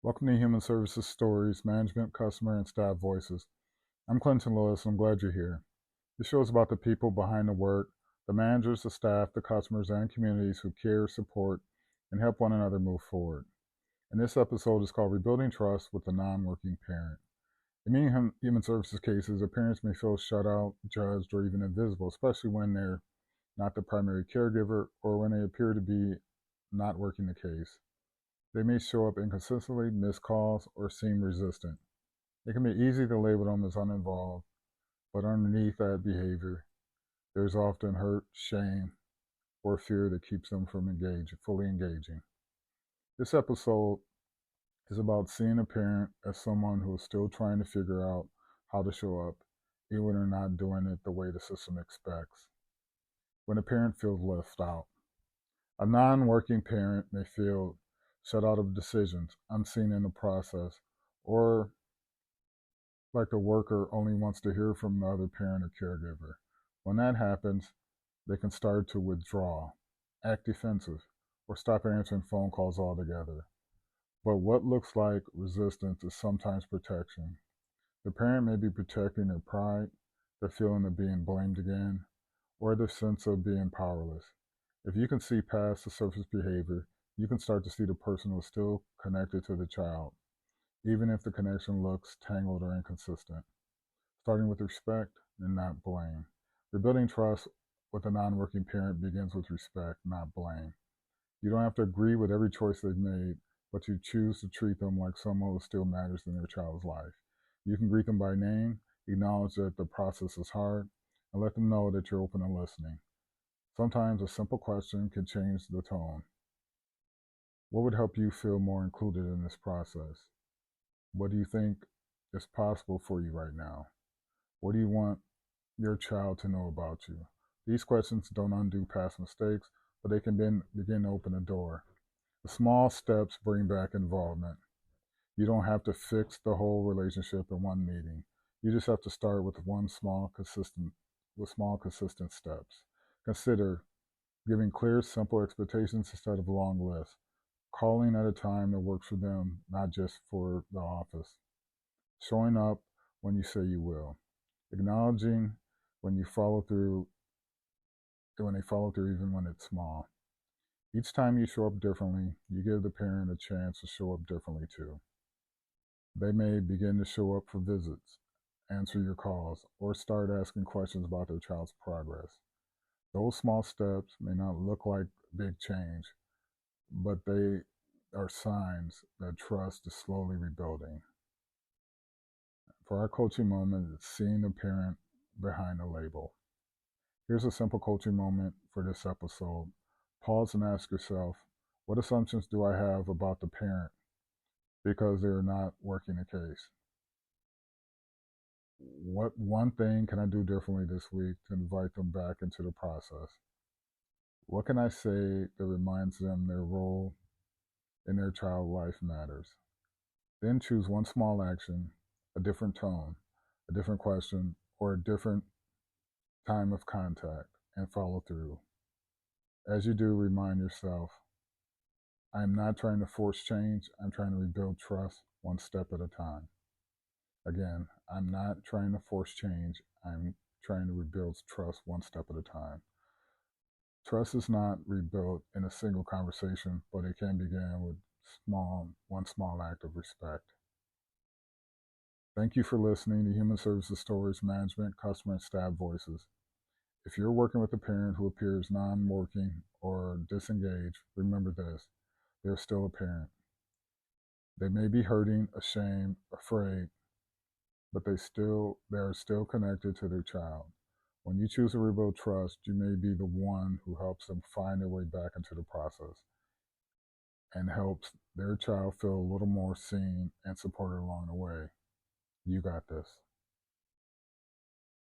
Welcome to Human Services Stories, Management, Customer, and Staff Voices. I'm Clinton Lewis, and I'm glad you're here. This show is about the people behind the work, the managers, the staff, the customers, and communities who care, support, and help one another move forward. And this episode is called Rebuilding Trust with a Non-Working Parent. In many human services cases, parents may feel shut out, judged, or even invisible, especially when they're not the primary caregiver or when they appear to be not working the case. They may show up inconsistently, miss calls, or seem resistant. It can be easy to label them as uninvolved, but underneath that behavior, there's often hurt, shame, or fear that keeps them from fully engaging. This episode is about seeing a parent as someone who is still trying to figure out how to show up, even when they're not doing it the way the system expects. When a parent feels left out, a non-working parent may feel shut out of decisions, unseen in the process, or like the worker only wants to hear from the other parent or caregiver. When that happens, they can start to withdraw, act defensive, or stop answering phone calls altogether. But what looks like resistance is sometimes protection. The parent may be protecting their pride, the feeling of being blamed again, or the sense of being powerless. If you can see past the surface behavior, you can start to see the person who is still connected to the child, even if the connection looks tangled or inconsistent. Starting with respect and not blame. Rebuilding trust with a non-working parent begins with respect, not blame. You don't have to agree with every choice they've made, but you choose to treat them like someone who still matters in their child's life. You can greet them by name, acknowledge that the process is hard, and let them know that you're open to listening. Sometimes a simple question can change the tone. What would help you feel more included in this process? What do you think is possible for you right now? What do you want your child to know about you? These questions don't undo past mistakes, but they can begin to open a door. The small steps bring back involvement. You don't have to fix the whole relationship in one meeting. You just have to start with small consistent steps. Consider giving clear, simple expectations instead of long lists. Calling at a time that works for them, not just for the office. Showing up when you say you will. Acknowledging when you follow through, when they follow through, even when it's small. Each time you show up differently, you give the parent a chance to show up differently too. They may begin to show up for visits, answer your calls, or start asking questions about their child's progress. Those small steps may not look like big change, but they are signs that trust is slowly rebuilding. For our coaching moment, it's seeing the parent behind the label. Here's a simple coaching moment for this episode. Pause and ask yourself, what assumptions do I have about the parent because they're not working the case? What one thing can I do differently this week to invite them back into the process? What can I say that reminds them their role in their child life matters? Then choose one small action, a different tone, a different question, or a different time of contact, and follow through. As you do, remind yourself, I am not trying to force change, I'm trying to rebuild trust one step at a time. Again, I'm not trying to force change, I'm trying to rebuild trust one step at a time. Trust is not rebuilt in a single conversation, but it can begin with one small act of respect. Thank you for listening to Human Services Stories, Management, Customer, and Staff Voices. If you're working with a parent who appears non-working or disengaged, remember this, they're still a parent. They may be hurting, ashamed, afraid, but they are still connected to their child. When you choose to rebuild trust, you may be the one who helps them find their way back into the process and helps their child feel a little more seen and supported along the way. You got this.